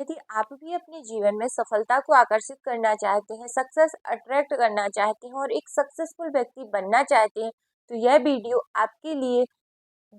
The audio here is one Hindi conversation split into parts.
यदि आप भी अपने जीवन में सफलता को आकर्षित करना चाहते हैं, सक्सेस अट्रैक्ट करना चाहते हैं और एक सक्सेसफुल व्यक्ति बनना चाहते हैं, तो यह वीडियो आपके लिए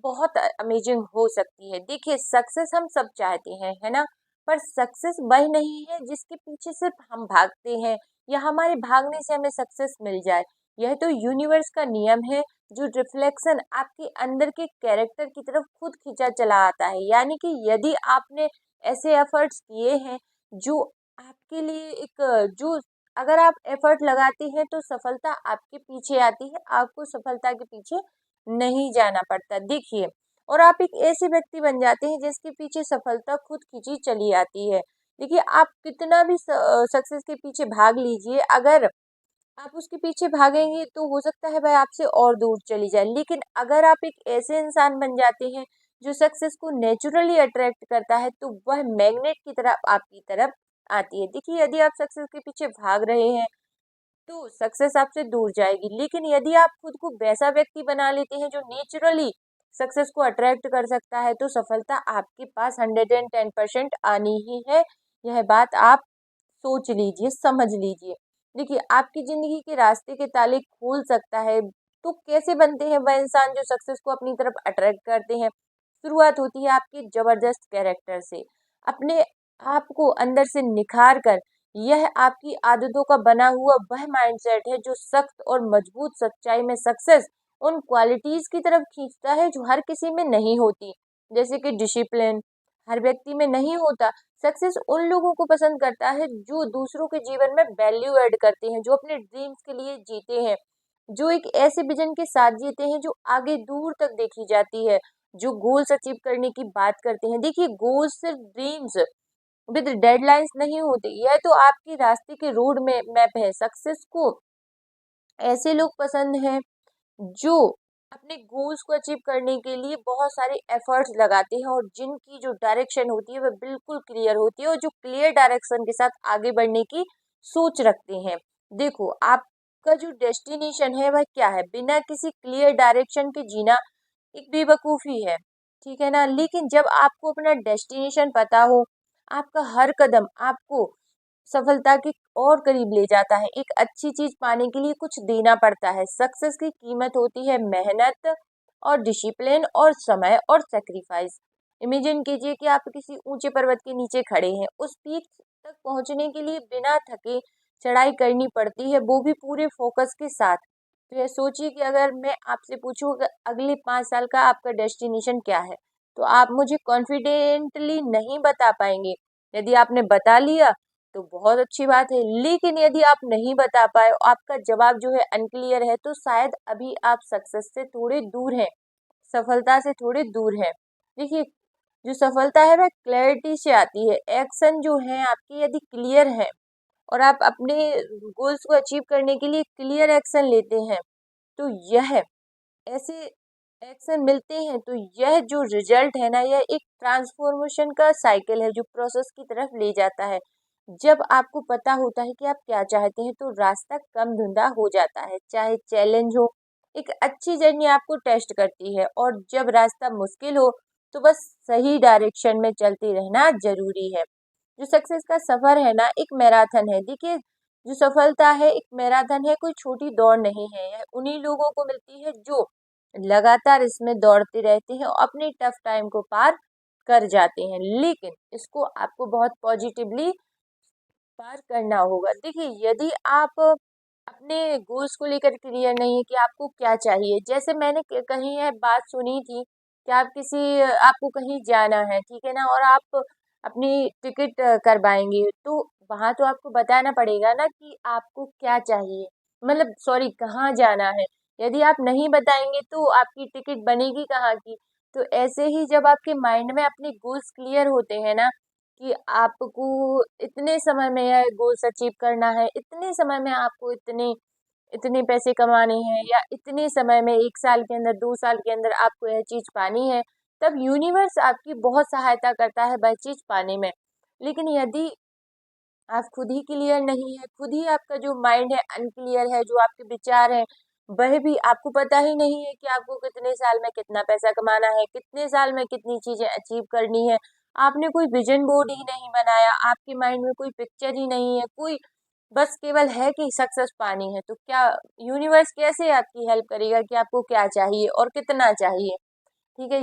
बहुत अमेजिंग हो सकती है। देखिए, सक्सेस हम सब चाहते हैं, है ना? पर सक्सेस वह नहीं है जिसके पीछे सिर्फ हम भागते हैं या हमारे भागने से हमें सक्सेस मिल जाए। यह तो यूनिवर्स का नियम है, जो रिफ्लेक्शन आपके अंदर के कैरेक्टर की तरफ खुद खींचा चला आता है। यानी कि यदि आपने ऐसे एफर्ट्स किए हैं जो आपके लिए एक जो अगर आप एफर्ट लगाते हैं तो सफलता आपके पीछे आती है, आपको सफलता के पीछे नहीं जाना पड़ता। देखिए, और आप एक ऐसे व्यक्ति बन जाते हैं जिसके पीछे सफलता खुद खींची चली आती है। देखिए, आप कितना भी सक्सेस के पीछे भाग लीजिए, अगर आप उसके पीछे भागेंगे तो हो सकता है वह आपसे और दूर चली जाए। लेकिन अगर आप एक ऐसे इंसान बन जाते हैं जो सक्सेस को नेचुरली अट्रैक्ट करता है, तो वह मैग्नेट की तरह आपकी तरफ आती है। देखिए, यदि आप सक्सेस के पीछे भाग रहे हैं तो सक्सेस आपसे दूर जाएगी। लेकिन यदि आप खुद को वैसा व्यक्ति बना लेते हैं जो नेचुरली सक्सेस को अट्रैक्ट कर सकता है, तो सफलता आपके पास 110% आनी ही है। यह बात आप सोच लीजिए, समझ लीजिए। देखिए, आपकी जिंदगी के रास्ते के ताले खोल सकता है। तो कैसे बनते हैं वह इंसान जो सक्सेस को अपनी तरफ अट्रैक्ट करते हैं? शुरुआत होती है आपके जबरदस्त कैरेक्टर से, अपने आप को अंदर से निखार कर। यह आपकी आदतों का बना हुआ वह माइंडसेट है जो सख्त और मजबूत सच्चाई में सक्सेस उन क्वालिटीज की तरफ खींचता है जो हर किसी में नहीं होती। जैसे कि डिसिप्लिन हर व्यक्ति में नहीं होता। सक्सेस उन लोगों को पसंद करता है जो दूसरों के जीवन में वैल्यू ऐड करते हैं, जो अपने ड्रीम्स के लिए जीते हैं, जो एक ऐसे विजन के साथ जीते हैं जो आगे दूर तक देखी जाती है, जो गोल्स अचीव करने की बात करते हैं। देखिए, गोल्स सिर्फ ड्रीम्स विद डेडलाइंस नहीं होते, यह तो आपके रास्ते के रोड में मैप है। सक्सेस को ऐसे लोग पसंद हैं जो अपने गोल्स को अचीव करने के लिए बहुत सारे एफर्ट्स लगाते हैं और जिनकी जो डायरेक्शन होती है वह बिल्कुल क्लियर होती है और जो क्लियर डायरेक्शन के साथ आगे बढ़ने की सोच रखते हैं। देखो, आपका जो डेस्टिनेशन है वह क्या है? बिना किसी क्लियर डायरेक्शन के जीना एक बेवकूफ़ी है, ठीक है ना? लेकिन जब आपको अपना डेस्टिनेशन पता हो, आपका हर कदम आपको सफलता के और करीब ले जाता है। एक अच्छी चीज़ पाने के लिए कुछ देना पड़ता है। सक्सेस की कीमत होती है मेहनत और डिसिप्लिन और समय और सैक्रिफाइस। इमेजिन कीजिए कि आप किसी ऊंचे पर्वत के नीचे खड़े हैं। उस पीक तक पहुंचने के लिए बिना थके चढ़ाई करनी पड़ती है, वो भी पूरे फोकस के साथ। तो ये सोचिए कि अगर मैं आपसे पूछूं कि अगले 5 साल का आपका डेस्टिनेशन क्या है, तो आप मुझे कॉन्फिडेंटली नहीं बता पाएंगे। यदि आपने बता लिया तो बहुत अच्छी बात है, लेकिन यदि आप नहीं बता पाए, आपका जवाब जो है अनक्लियर है, तो शायद अभी आप सक्सेस से थोड़े दूर हैं, सफलता से थोड़े दूर हैं। देखिए, जो सफलता है वह क्लैरिटी से आती है। एक्शन जो है आपके यदि क्लियर है और आप अपने गोल्स को अचीव करने के लिए क्लियर एक्शन लेते हैं, तो यह ऐसे एक्शन मिलते हैं, तो यह जो रिजल्ट है ना, यह एक ट्रांसफॉर्मेशन का साइकिल है जो प्रोसेस की तरफ ले जाता है। जब आपको पता होता है कि आप क्या चाहते हैं, तो रास्ता कम धुंधा हो जाता है। चाहे चैलेंज हो, एक अच्छी जर्नी आपको टेस्ट करती है, और जब रास्ता मुश्किल हो तो बस सही डायरेक्शन में चलते रहना जरूरी है। जो सक्सेस का सफर है ना, एक मैराथन है। देखिए, जो सफलता है एक मैराथन है, कोई छोटी दौड़ नहीं है। यह उन्हीं लोगों को मिलती है जो लगातार इसमें दौड़ते रहते हैं और अपने टफ टाइम को पार कर जाते हैं। लेकिन इसको आपको बहुत पॉजिटिवली पार करना होगा। देखिए, यदि आप अपने गोल्स को लेकर क्लियर नहीं है कि आपको क्या चाहिए, जैसे मैंने कहीं है बात सुनी थी कि आपको कहीं जाना है, ठीक है ना, और आप अपनी टिकट करवाएंगे, तो वहां तो आपको बताना पड़ेगा ना कि आपको क्या चाहिए, मतलब सॉरी, कहाँ जाना है। यदि आप नहीं बताएंगे तो आपकी टिकट बनेगी कहाँ की? तो ऐसे ही जब आपके माइंड में अपने गोल्स क्लियर होते हैं ना, कि आपको इतने समय में यह गोल्स अचीव करना है, इतने समय में आपको इतने इतने पैसे कमाने हैं, या इतने समय में 1 साल के अंदर 2 साल के अंदर आपको यह चीज पानी है, तब यूनिवर्स आपकी बहुत सहायता करता है वह चीज पाने में। लेकिन यदि आप खुद ही क्लियर नहीं है, खुद ही आपका जो माइंड है अनक्लियर है, जो आपके विचार है वह भी आपको पता ही नहीं है कि आपको कितने साल में कितना पैसा कमाना है, कितने साल में कितनी चीजें अचीव करनी है, आपने कोई विजन बोर्ड ही नहीं बनाया, आपके माइंड में कोई पिक्चर ही नहीं है, कोई बस केवल है कि सक्सेस पानी है, तो क्या यूनिवर्स कैसे आपकी हेल्प करेगा कि आपको क्या चाहिए और कितना चाहिए? ठीक है,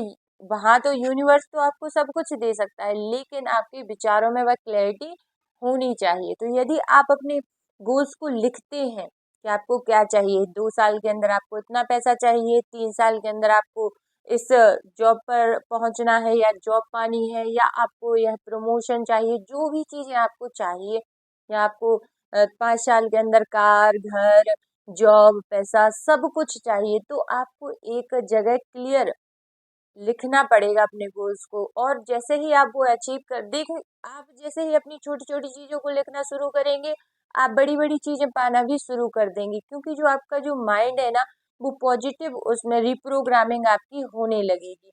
वहाँ तो यूनिवर्स तो आपको सब कुछ दे सकता है, लेकिन आपके विचारों में वह क्लैरिटी होनी चाहिए। तो यदि आप अपने गोल्स को लिखते हैं कि आपको क्या चाहिए, 2 साल के अंदर आपको इतना पैसा चाहिए, 3 साल के अंदर आपको इस जॉब पर पहुंचना है या जॉब पानी है, या आपको यह प्रमोशन चाहिए, जो भी चीज़ें आपको चाहिए, या आपको 5 साल के अंदर कार, घर, जॉब, पैसा सब कुछ चाहिए, तो आपको एक जगह क्लियर लिखना पड़ेगा अपने गोल्स को। और जैसे ही आप वो अचीव कर देखिए, आप जैसे ही अपनी छोटी छोटी चीज़ों को लिखना शुरू करेंगे, आप बड़ी बड़ी चीज़ें पाना भी शुरू कर देंगे, क्योंकि जो आपका जो माइंड है ना, वो पॉजिटिव, उसमें रिप्रोग्रामिंग आपकी होने लगेगी।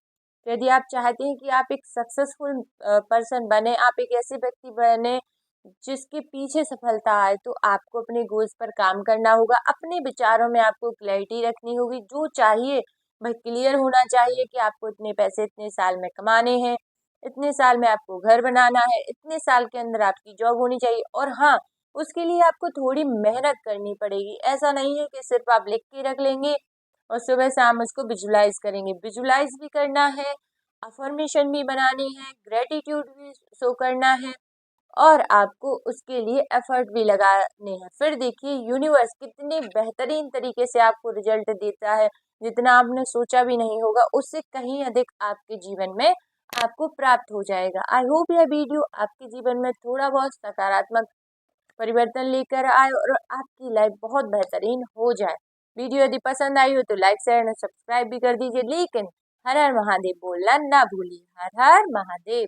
तो यदि आप चाहते हैं कि आप एक सक्सेसफुल पर्सन बने, आप एक ऐसे व्यक्ति बने जिसके पीछे सफलता आए, तो आपको अपने गोल्स पर काम करना होगा, अपने विचारों में आपको क्लैरिटी रखनी होगी, जो चाहिए भाई क्लियर होना चाहिए कि आपको इतने पैसे इतने साल में कमाने हैं, इतने साल में आपको घर बनाना है, इतने साल के अंदर आपकी जॉब होनी चाहिए। और हाँ, उसके लिए आपको थोड़ी मेहनत करनी पड़ेगी। ऐसा नहीं है कि सिर्फ आप लिख के रख लेंगे और सुबह शाम उसको विजुलाइज करेंगे। विजुलाइज भी करना है, अफर्मेशन भी बनानी है, ग्रेटिट्यूड भी शो करना है, और आपको उसके लिए एफर्ट भी लगाने हैं। फिर देखिए यूनिवर्स कितने बेहतरीन तरीके से आपको रिजल्ट देता है, जितना आपने सोचा भी नहीं होगा, उससे कहीं अधिक आपके जीवन में आपको प्राप्त हो जाएगा। आई होप यह वीडियो आपके जीवन में थोड़ा बहुत सकारात्मक परिवर्तन लेकर आए और आपकी लाइफ बहुत बेहतरीन हो जाए। वीडियो यदि पसंद आई हो तो लाइक शेयर और सब्सक्राइब भी कर दीजिए, लेकिन हर हर महादेव बोलना ना भूलिए। हर हर महादेव।